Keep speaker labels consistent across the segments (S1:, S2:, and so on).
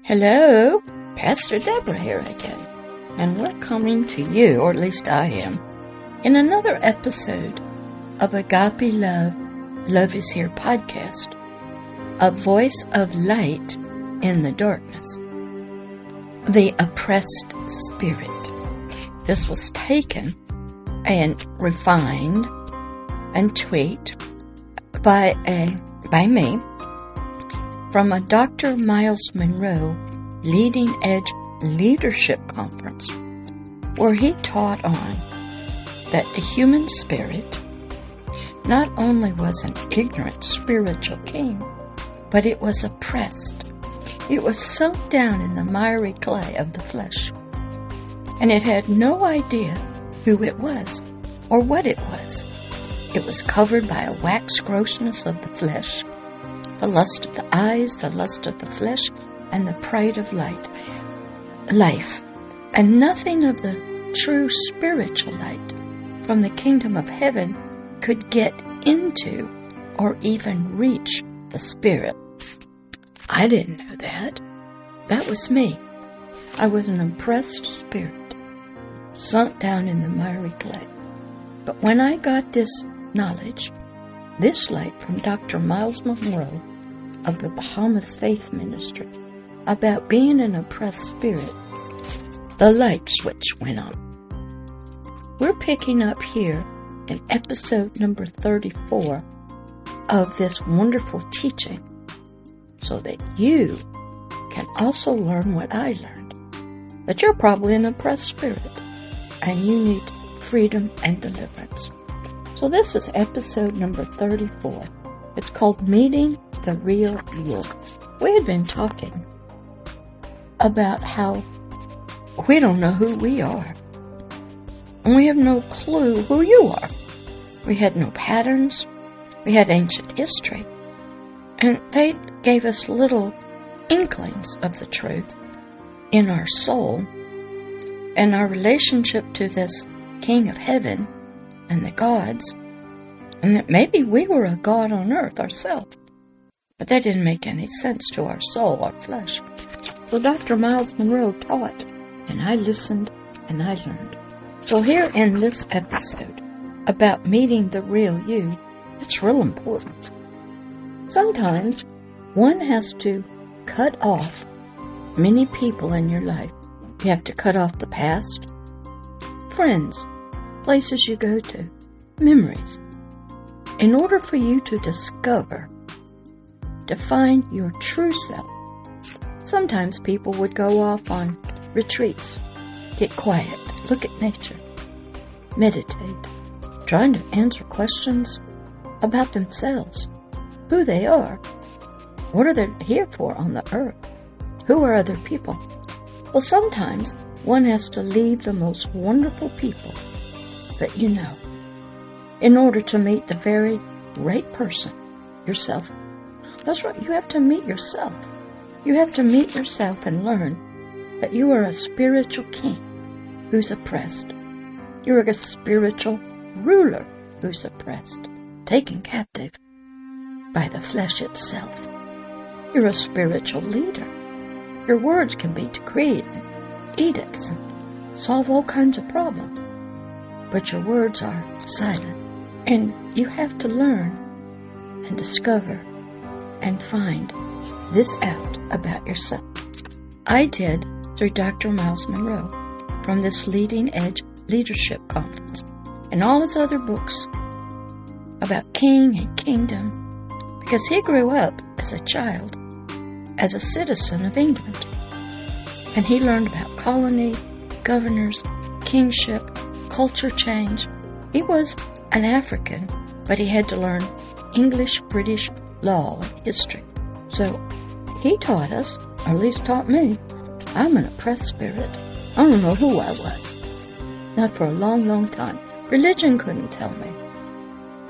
S1: Hello, Pastor Deborah here again, and we're coming to you, or at least I am, in another episode of Agape Love, Love is Here podcast, a voice of light in the darkness, the oppressed spirit. This was taken and refined and tweaked by me from a Dr. Myles Munroe Leading Edge Leadership Conference, where he taught on that the human spirit not only was an ignorant spiritual king, but it was oppressed. It was sunk down in the miry clay of the flesh, and it had no idea who it was or what it was. It was covered by a wax grossness of the flesh, the lust of the eyes, the lust of the flesh, and the pride of life, and nothing of the true spiritual light from the kingdom of heaven could get into or even reach the spirit. I didn't know that. That was me. I was an oppressed spirit, sunk down in the miry clay. But when I got this knowledge, this light from Dr. Myles Munroe of the Bahamas Faith Ministry about being an oppressed spirit, the light switch went on. We're picking up here in episode number 34 of this wonderful teaching so that you can also learn what I learned, that you're probably an oppressed spirit and you need freedom and deliverance. So this is episode number 34. It's called Meeting the Real You. We had been talking about how we don't know who we are. And we have no clue who you are. We had no patterns. We had ancient history. And they gave us little inklings of the truth in our soul and our relationship to this King of Heaven and the gods, and that maybe we were a god on earth ourselves. But that didn't make any sense to our soul, our flesh. So Dr. Myles Munroe taught, and I listened and I learned. So here in this episode about meeting the real you, it's real important. Sometimes one has to cut off many people in your life. You have to cut off the past, friends, places you go to, memories, in order for you to discover, to find your true self. Sometimes people would go off on retreats, get quiet, look at nature, meditate, trying to answer questions about themselves, who they are, what are they here for on the earth, who are other people. Well, sometimes one has to leave the most wonderful people that you know in order to meet the very right person, yourself. That's right, you have to meet yourself. You have to meet yourself and learn that you are a spiritual king who's oppressed. You're a spiritual ruler who's oppressed, taken captive by the flesh itself. You're a spiritual leader. Your words can be decreed and edicts and solve all kinds of problems. But your words are silent. And you have to learn and discover and find this out about yourself. I did through Dr. Myles Munroe from this Leading Edge Leadership Conference and all his other books about king and kingdom, because he grew up as a child, as a citizen of England. And he learned about colony, governors, kingship, culture change. He was an African, but he had to learn English, British law and history. So he taught us, or at least taught me, I'm an oppressed spirit. I don't know who I was. Not for a long, long time. Religion couldn't tell me.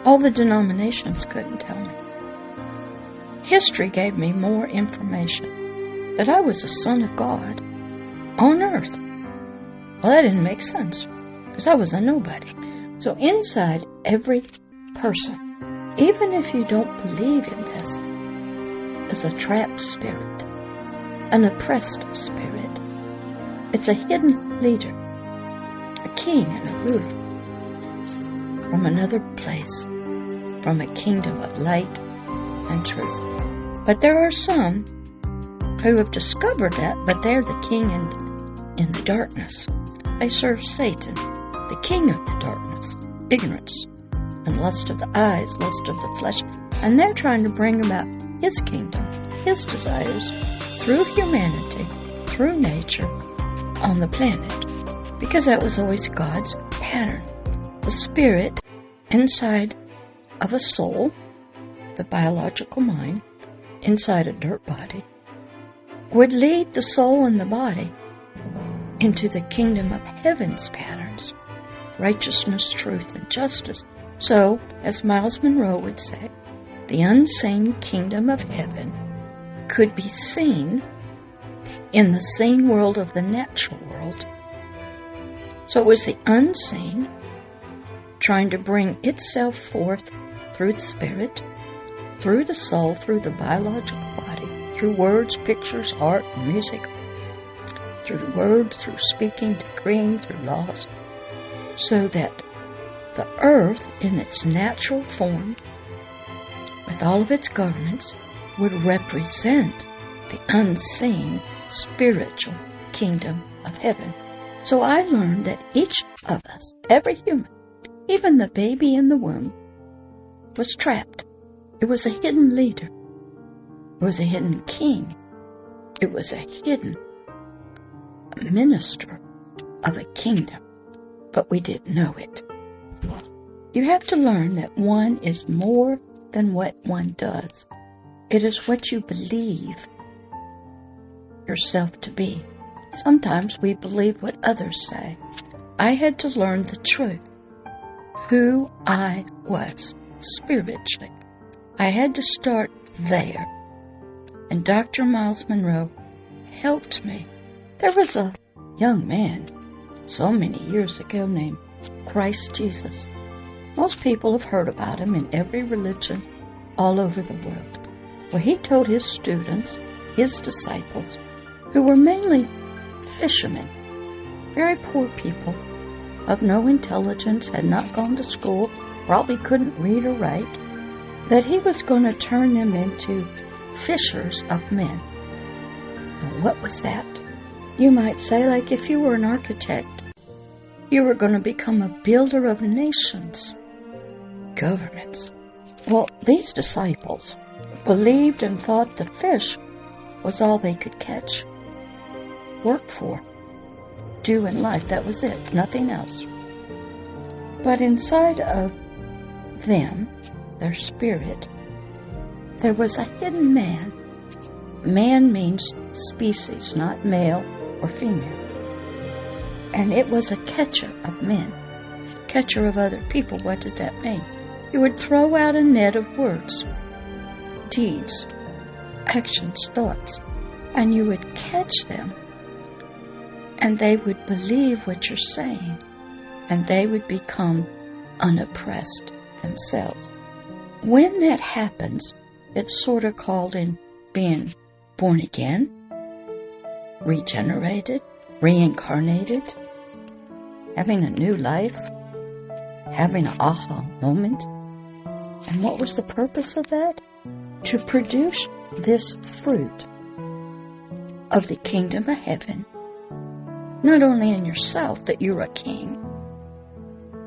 S1: All the denominations couldn't tell me. History gave me more information that I was a son of God on earth. Well, that didn't make sense, because I was a nobody. So inside every person, even if you don't believe in this, is a trapped spirit, an oppressed spirit. It's a hidden leader, a king and a ruler from another place, from a kingdom of light and truth. But there are some who have discovered that, but they're the king in the darkness. They serve Satan, the king of the darkness, ignorance, and lust of the eyes, lust of the flesh. And they're trying to bring about his kingdom, his desires, through humanity, through nature, on the planet. Because that was always God's pattern. The spirit inside of a soul, the biological mind, inside a dirt body, would lead the soul and the body into the kingdom of heaven's patterns, righteousness, truth, and justice. So, as Myles Munroe would say, the unseen kingdom of heaven could be seen in the seen world of the natural world. So it was the unseen trying to bring itself forth through the spirit, through the soul, through the biological body, through words, pictures, art, music, through words, through speaking, decreeing, through laws, so that the earth in its natural form, with all of its governments, would represent the unseen spiritual kingdom of heaven. So I learned that each of us, every human, even the baby in the womb, was trapped. It was a hidden leader. It was a hidden king. It was a hidden minister of a kingdom, but we didn't know it. You have to learn that one is more than what one does. It is what you believe yourself to be. Sometimes we believe what others say. I had to learn the truth, who I was spiritually. I had to start there. And Dr. Myles Munroe helped me. There was a young man so many years ago named Christ Jesus. Most people have heard about him in every religion all over the world. Well, he told his students, his disciples, who were mainly fishermen, very poor people, of no intelligence, had not gone to school, probably couldn't read or write, that he was going to turn them into fishers of men. Now, what was that? You might say, like if you were an architect, you were going to become a builder of nations, governments. Well, these disciples believed and thought the fish was all they could catch, work for, do in life. That was it, nothing else. But inside of them, their spirit, there was a hidden man. Man means species, not male or female. And it was a catcher of men, catcher of other people. What did that mean? You would throw out a net of words, deeds, actions, thoughts, and you would catch them, and they would believe what you're saying, and they would become unoppressed themselves. When that happens, it's sort of called in being born again, regenerated, reincarnated, having a new life, having an aha moment. And what was the purpose of that? To produce this fruit of the kingdom of heaven, not only in yourself that you're a king,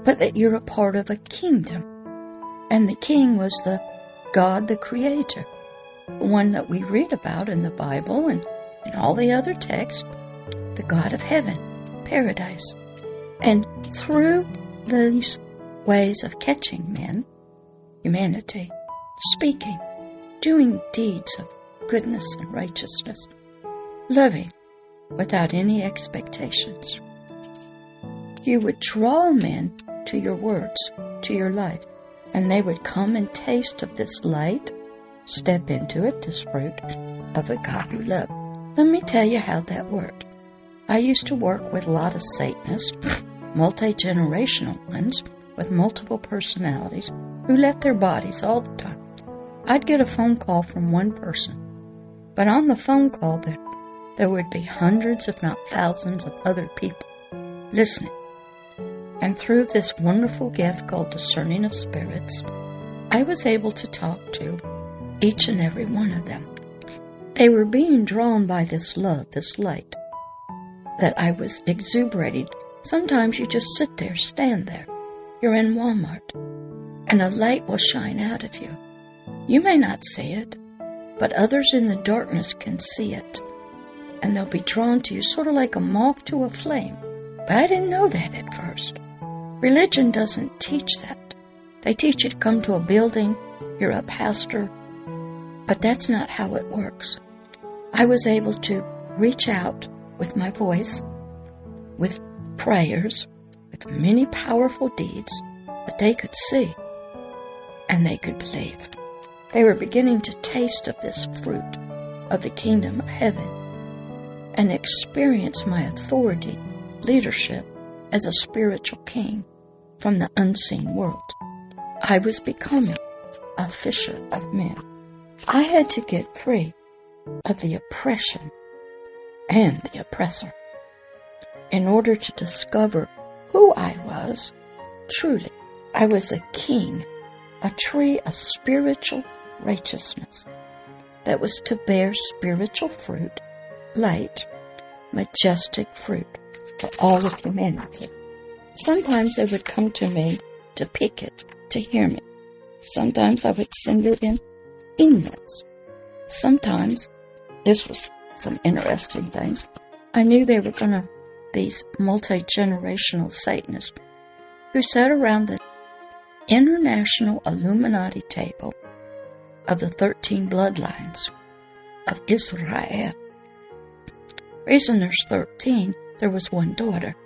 S1: but that you're a part of a kingdom. And the king was the God, the Creator, the one that we read about in the Bible and in all the other texts, the God of heaven, paradise. And through these ways of catching men, humanity, speaking, doing deeds of goodness and righteousness, loving without any expectations, you would draw men to your words, to your life, and they would come and taste of this light, step into it, this fruit of agape love. Let me tell you how that worked. I used to work with a lot of Satanists, multi-generational ones, with multiple personalities, who left their bodies all the time. I'd get a phone call from one person, but on the phone call, there would be hundreds, if not thousands, of other people listening. And through this wonderful gift called Discerning of Spirits, I was able to talk to each and every one of them. They were being drawn by this love, this light, that I was exuberating. Sometimes you just sit there, stand there. You're in Walmart, and a light will shine out of you. You may not see it, but others in the darkness can see it, and they'll be drawn to you, sort of like a moth to a flame. But I didn't know that at first. Religion doesn't teach that. They teach you to come to a building, you're a pastor, but that's not how it works. I was able to reach out with my voice, with prayers, with many powerful deeds that they could see and they could believe. They were beginning to taste of this fruit of the kingdom of heaven and experience my authority, leadership as a spiritual king from the unseen world. I was becoming a fisher of men. I had to get free of the oppression and the oppressor in order to discover who I was truly. I was a king, a tree of spiritual righteousness that was to bear spiritual fruit, light, majestic fruit for all of humanity. Sometimes they would come to me to pick it, to hear me. Sometimes I would send it in emails. Sometimes, this was some interesting things, I knew they were these multi-generational Satanists who sat around the International Illuminati table of the 13 bloodlines of Israel. Reason there's 13, there was one daughter,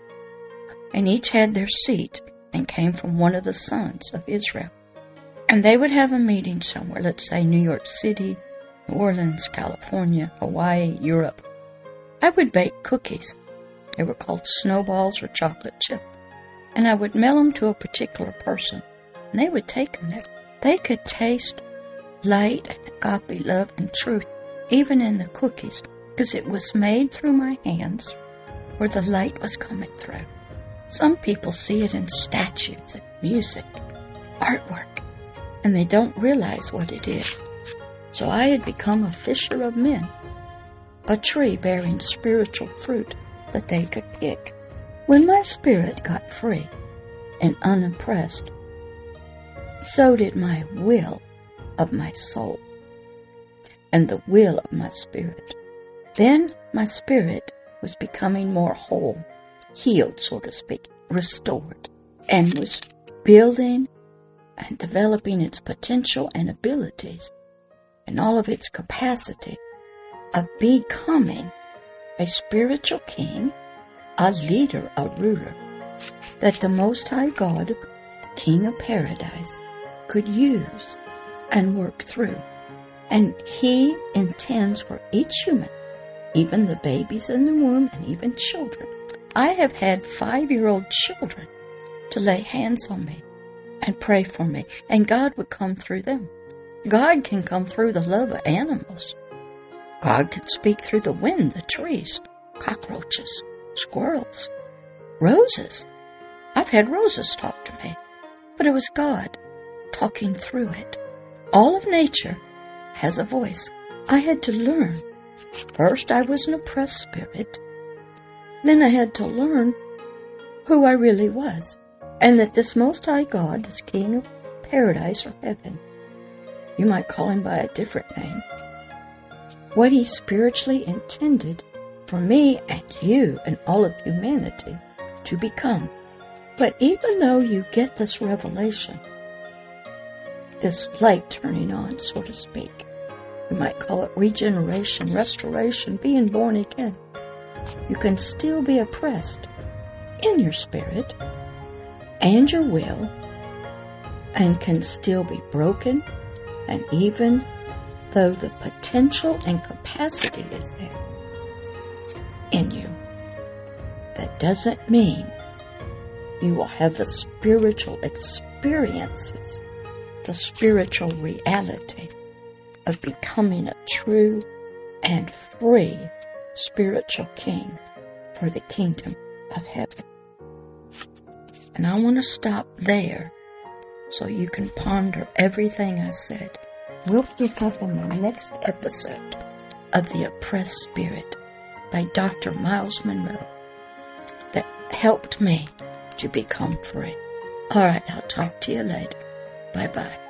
S1: and each had their seat and came from one of the sons of Israel. And they would have a meeting somewhere, let's say New York City, New Orleans, California, Hawaii, Europe. I would bake cookies. They were called snowballs or chocolate chip. And I would mail them to a particular person. And they would take them there. They could taste light and agape love and truth, even in the cookies, because it was made through my hands where the light was coming through. Some people see it in statues and music, artwork, and they don't realize what it is. So I had become a fisher of men, a tree bearing spiritual fruit that they could pick. When my spirit got free and unoppressed, so did my will of my soul and the will of my spirit. Then my spirit was becoming more whole, healed, so to speak, restored, and was building and developing its potential and abilities and all of its capacity of becoming a spiritual king, a leader, a ruler, that the Most High God, King of Paradise, could use and work through. And He intends for each human, even the babies in the womb and even children. I have had 5-year-old children to lay hands on me and pray for me, and God would come through them. God can come through the love of animals. God can speak through the wind, the trees, cockroaches, squirrels, roses. I've had roses talk to me, but it was God talking through it. All of nature has a voice. I had to learn. First, I was an oppressed spirit. Then I had to learn who I really was, and that this Most High God is King of Paradise or Heaven. You might call Him by a different name. What He spiritually intended for me and you and all of humanity to become. But even though you get this revelation, this light turning on, so to speak, you might call it regeneration, restoration, being born again, you can still be oppressed in your spirit and your will, and can still be broken. And even though the potential and capacity is there in you, that doesn't mean you will have the spiritual experiences, the spiritual reality of becoming a true and free spiritual king for the kingdom of heaven. And I want to stop there so you can ponder everything I said. We'll pick up in the next episode of The Oppressed Spirit by Dr. Myles Munroe that helped me to become free. All right, I'll talk to you later. Bye-bye.